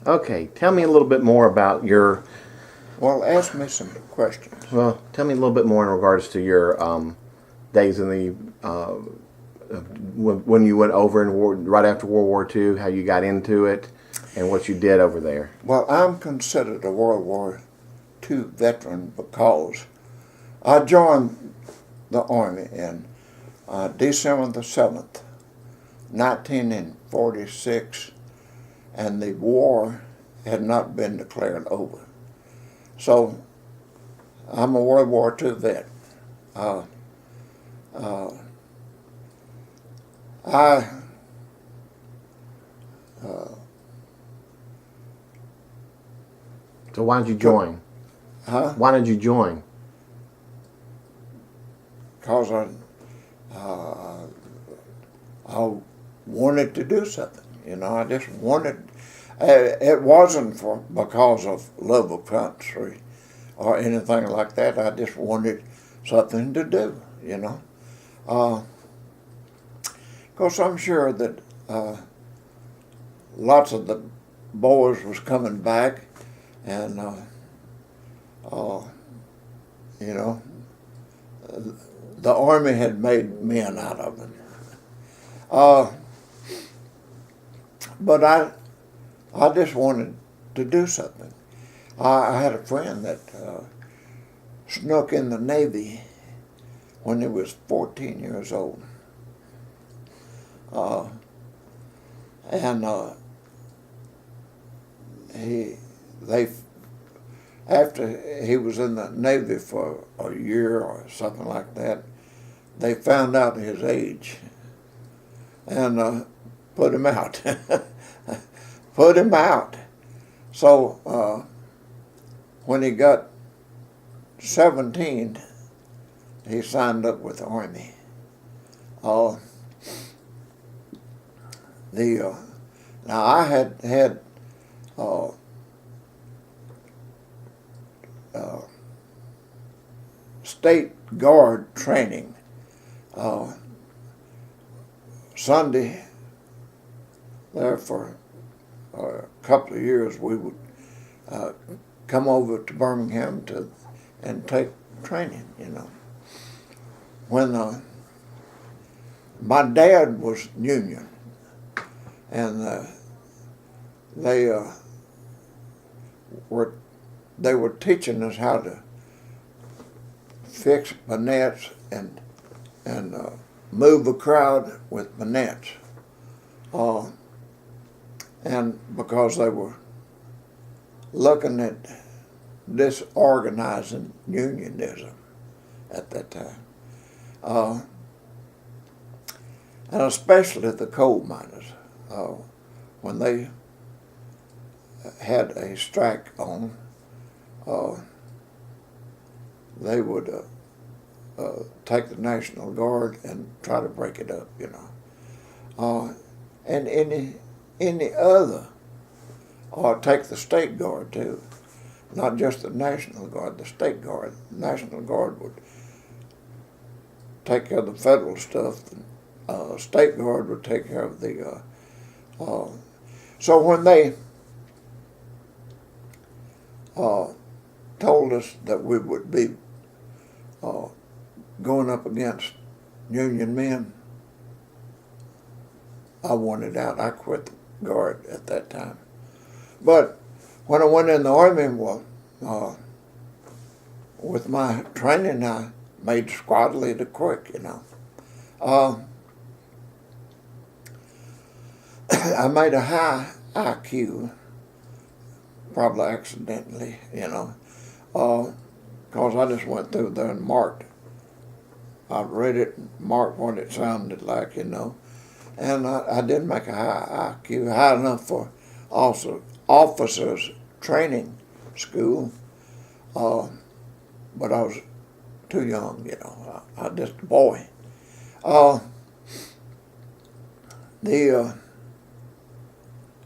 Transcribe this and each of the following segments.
Okay, tell me a little bit more about your. Well, ask me some questions. Well, tell me a little bit more in regards to your days in the when you went over in war, right after World War II, how you got into it, and what you did over there. Well, I'm considered a World War II veteran because I joined the Army in December the 7th, 1946, and the war had not been declared over. So I'm a World War II vet. Uh, uh, I So why did you join? huh? Why did you join? Because I wanted to do something. You know, I just wanted. It wasn't for because of love of country or anything like that. I just wanted something to do. You know, because I'm sure that lots of the boys was coming back, and you know, the Army had made men out of them. But I just wanted to do something. I had a friend that snuck in the Navy when he was 14 years old. And they after he was in the Navy for a year or something like that, they found out his age and put him out. Put him out. So when he got 17, he signed up with the Army. Now I had state guard training. Sunday, there for a couple of years, we would come over to Birmingham and take training. You know, when my dad was Union, and they were teaching us how to fix bonnets and move a crowd with bonnets. And because they were looking at disorganizing unionism at that time. And especially the coal miners, when they had a strike on, they would take the National Guard and try to break it up, you know. And any other, or take the State Guard too, not just the National Guard, the State Guard. The National Guard would take care of the federal stuff. The State Guard would take care of the. So when they told us that we would be going up against Union men, I wanted out. I quit the Guard at that time. But when I went in the Army, well, with my training, I made squad leader quick, you know. I made a high IQ, probably accidentally, you know, because I just went through there and marked. I read it and marked what it sounded like, you know. And I did make a high IQ, high enough for also officers training school, but I was too young, you know. I just a boy.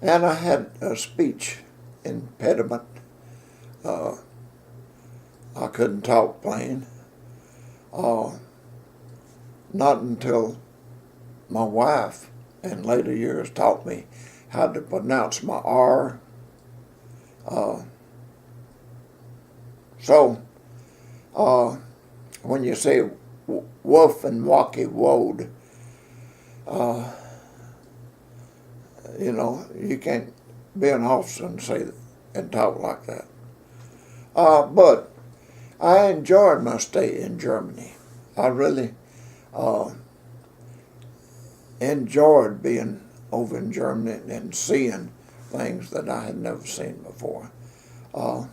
And I had a speech impediment. I couldn't talk plain. Not until my wife in later years taught me how to pronounce my R So, when you say wolf and walkie woed, you can't be an officer and say and talk like that. But I enjoyed my stay in Germany. I really enjoyed being over in Germany and seeing things that I had never seen before. I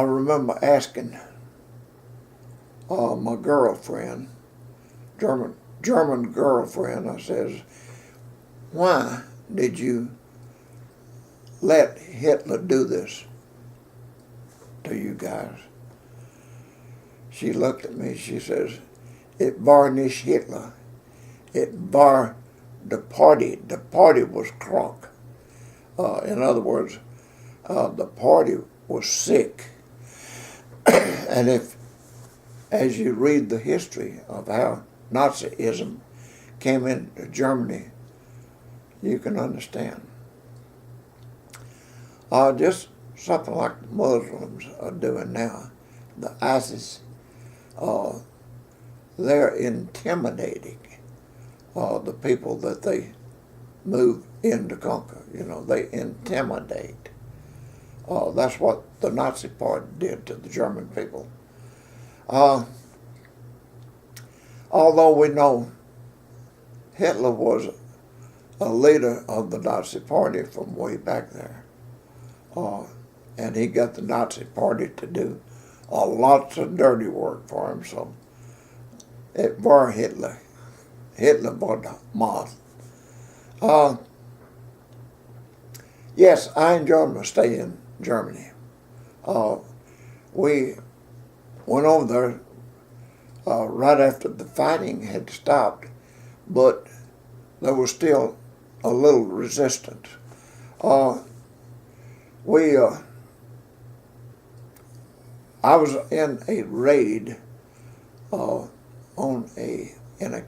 remember asking my girlfriend, German girlfriend, I says, "Why did you let Hitler do this to you guys?" She looked at me, she says, "It war nicht Hitler. It war the party. The party was crunk." In other words, the party was sick. And if, as you read the history of how Nazism came into Germany, you can understand. Just something like the Muslims are doing now, the ISIS, they're intimidating the people that they move in to conquer. They intimidate. That's what the Nazi Party did to the German people. Although we know Hitler was a leader of the Nazi Party from way back there, and he got the Nazi Party to do lots of dirty work for him, so it was Hitler. Hitler was the moth. Yes, I enjoyed my stay in Germany. We went over there right after the fighting had stopped, but there was still a little resistance. I was in a raid in a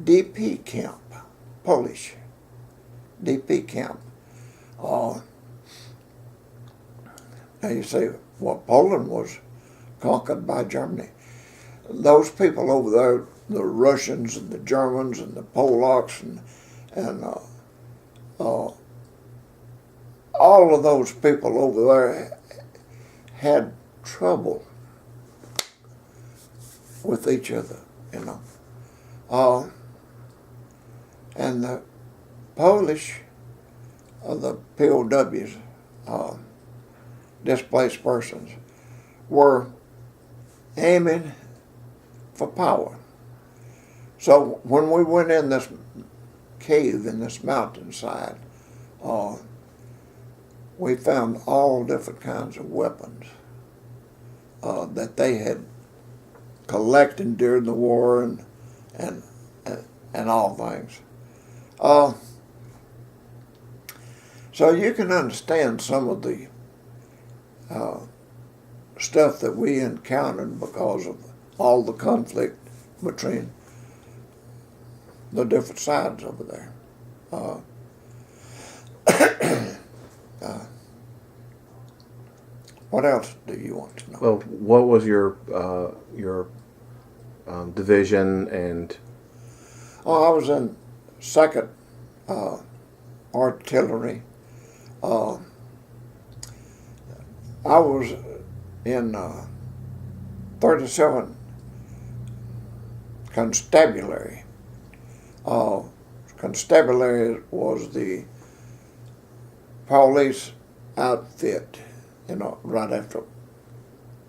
DP camp, Polish DP camp. Now you say, well, Poland was conquered by Germany. Those people over there, the Russians and the Germans and the Polacks and all of those people over there had trouble with each other, and the Polish, the POWs, displaced persons, were aiming for power. So when we went in this cave in this mountainside, we found all different kinds of weapons that they had collected during the war and all things. So you can understand some of the stuff that we encountered because of all the conflict between the different sides over there. What else do you want to know? Well, what was your division and? Oh, I was in 2nd Artillery. I was in 37 Constabulary. Constabulary was the police outfit, right after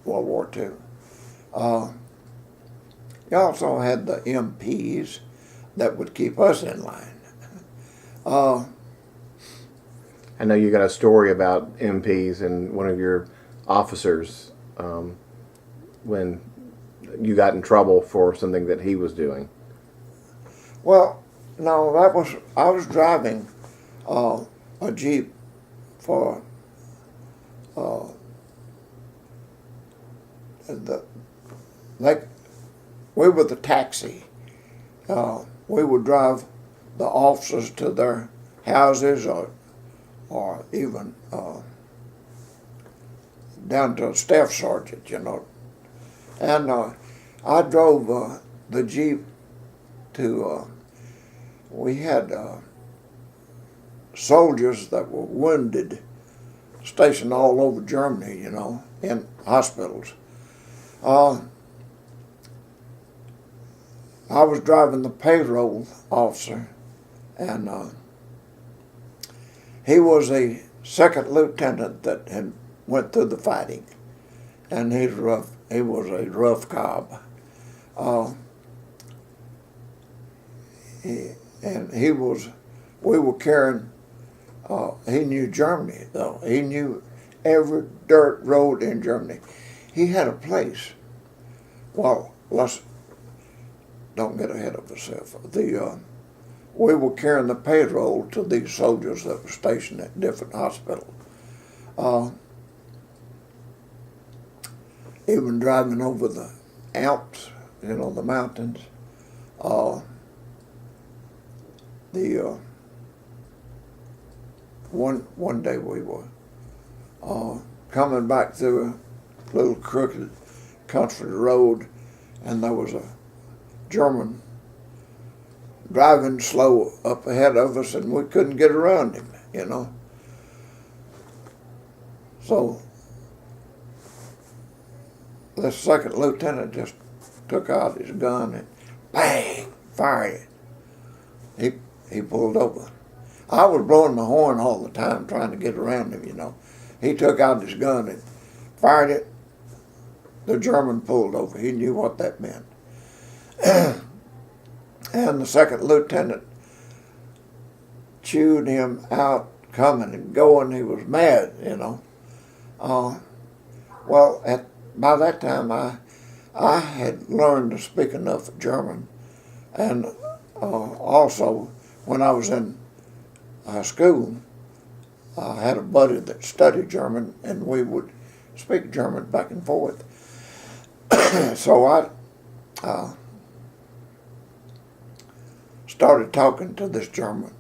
World War II. You also had the MPs that would keep us in line. I know you got a story about MPs and one of your officers when you got in trouble for something that he was doing. Well, no, I was driving a Jeep for we were the taxi. We would drive the officers to their houses or or even down to a staff sergeant, you know. And I drove the Jeep to, we had soldiers that were wounded stationed all over Germany, you know, in hospitals. I was driving the payroll officer, and he was a second lieutenant that had went through the fighting, and he's rough. He was a rough cob. We were carrying. He knew Germany though. He knew every dirt road in Germany. He had a place. Well, let's don't get ahead of ourselves. We were carrying the payroll to these soldiers that were stationed at different hospitals. Even driving over the Alps, you know, the mountains. One day we were coming back through a little crooked country road, and there was a German driving slow up ahead of us, and we couldn't get around him, you know. So the second lieutenant just took out his gun and bang, fired it. He pulled over. I was blowing my horn all the time trying to get around him, you know. He took out his gun and fired it. The German pulled over. He knew what that meant. And the second lieutenant chewed him out, coming and going. He was mad, you know. By that time, I had learned to speak enough German, and also when I was in school, I had a buddy that studied German, and we would speak German back and forth. So I started talking to this German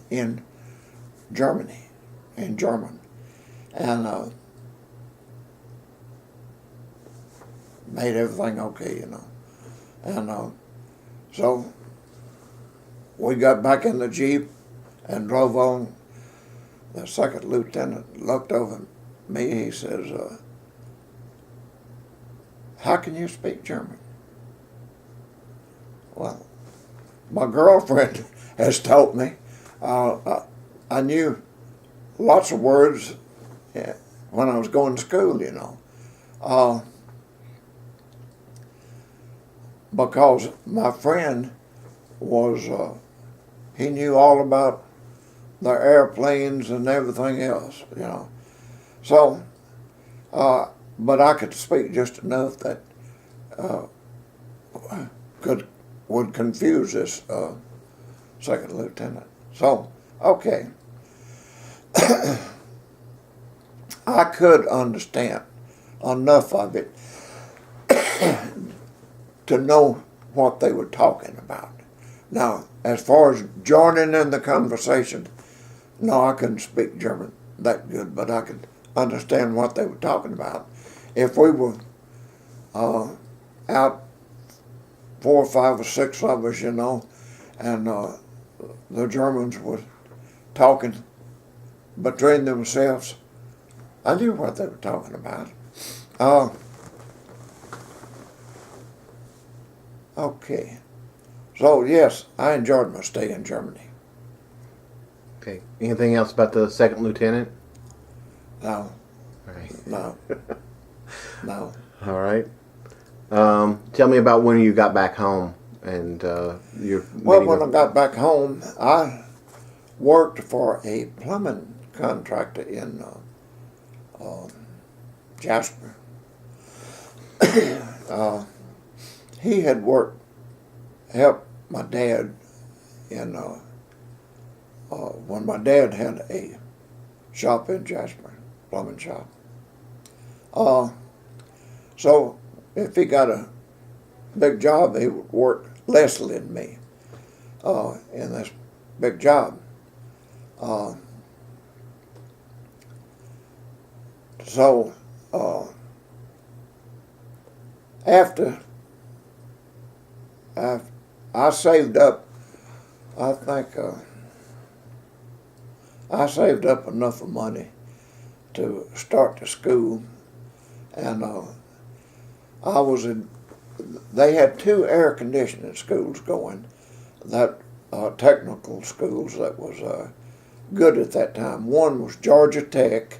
in Germany, and made everything okay, you know. And so we got back in the Jeep and drove on. The second lieutenant looked over at me. He says, "How can you speak German?" Well, my girlfriend has taught me. I knew lots of words when I was going to school, you know. Because my friend was, he knew all about the airplanes and everything else, you know. So, but I could speak just enough that would confuse this second lieutenant. So, okay. I could understand enough of it to know what they were talking about. Now, as far as joining in the conversation, no, I couldn't speak German that good, but I could understand what they were talking about. If we were out 4 or 5 or 6 of us, you know, and the Germans were talking between themselves, I knew what they were talking about. Okay. So, yes, I enjoyed my stay in Germany. Okay. Anything else about the second lieutenant? No. All right. No. No. All right. Tell me about when you got back home and your. Well, when I got back home, I worked for a plumbing contractor in Jasper. He had helped my dad in when my dad had a shop in Jasper, plumbing shop. So if he got a big job, he would work less than me in this big job. So after I saved up, I think I saved up enough of money to start the school, and I was in. They had two air conditioning schools going, that technical schools that was good at that time. One was Georgia Tech,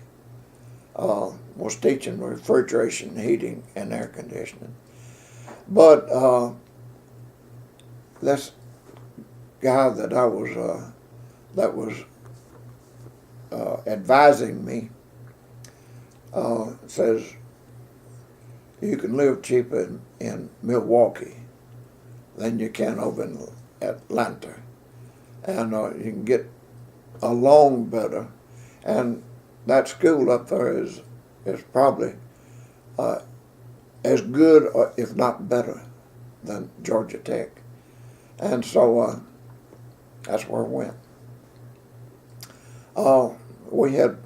was teaching refrigeration, heating, and air conditioning. But this guy that was advising me says you can live cheaper in Milwaukee than you can over in Atlanta, and you can get along better. And that school up there is probably as good, or if not better, than Georgia Tech. And so that's where we went. We had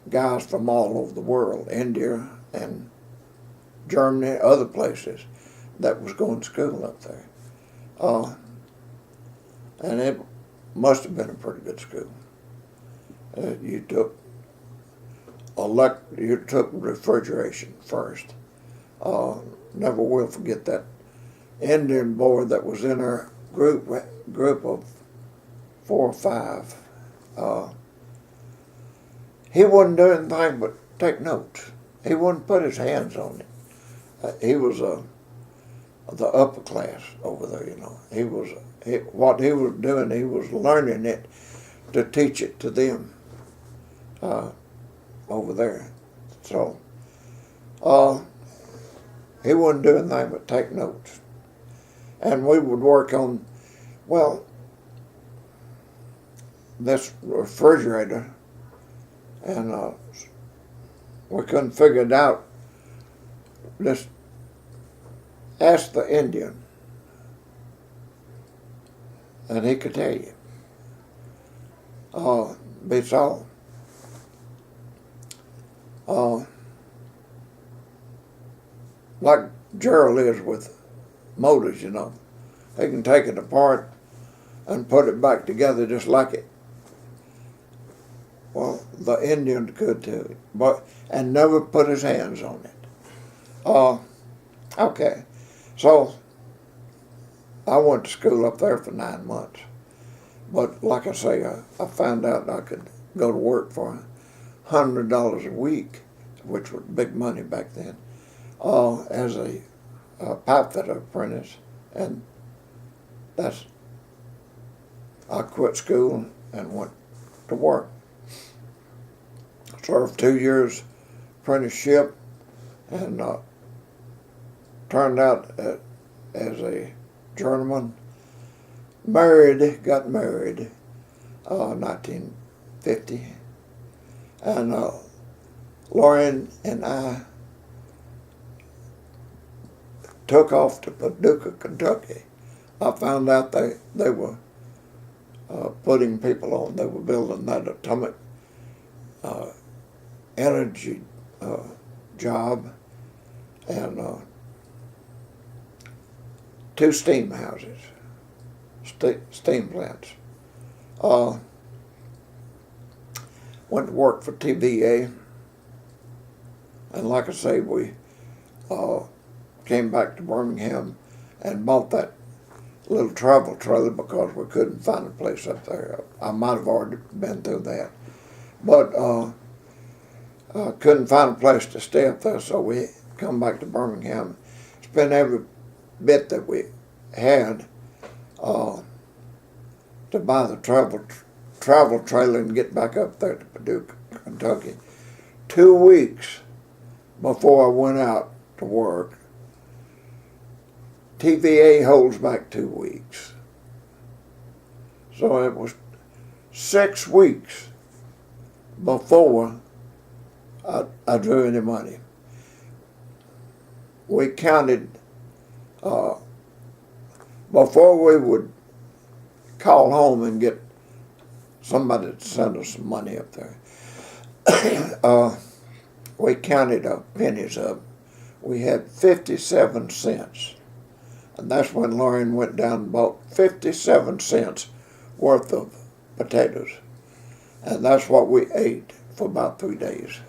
guys from all over the world, India and Germany, other places, that was going to school up there. And it must have been a pretty good school. You took refrigeration first. Never will forget that Indian boy that was in our group of 4 or 5. He wouldn't do anything but take notes. He wouldn't put his hands on it. He was the upper class over there, you know. What he was doing, he was learning it to teach it to them over there. So he wouldn't do anything but take notes. And we would work on, well, this refrigerator, and we couldn't figure it out. Just ask the Indian, and he could tell you. Beats all. Like Gerald is with motors, you know. He can take it apart and put it back together just like it. Well, the Indian could too, and never put his hands on it. Okay, so I went to school up there for 9 months. But like I say, I found out I could go to work for $100 a week, which was big money back then, as a pipe fitter apprentice. And I quit school and went to work. Served 2 years apprenticeship, and turned out as a journeyman. Got married, 1950, and Lauren and I took off to Paducah, Kentucky. I found out they were putting people on. They were building that atomic energy job, and 2 steam houses, steam plants. Went to work for TVA, and like I say, we came back to Birmingham and bought that little travel trailer because we couldn't find a place up there. I might have already been through that, but couldn't find a place to stay up there, so we come back to Birmingham, spent every bit that we had to buy the travel trailer and get back up there to Paducah, Kentucky. 2 weeks before I went out to work, TVA holds back 2 weeks. So it was 6 weeks before I drew any money. We counted, before we would call home and get somebody to send us some money up there. we counted the pennies up. We had 57 cents. And that's when Lauren went down and bought 57 cents worth of potatoes. And that's what we ate for about 3 days.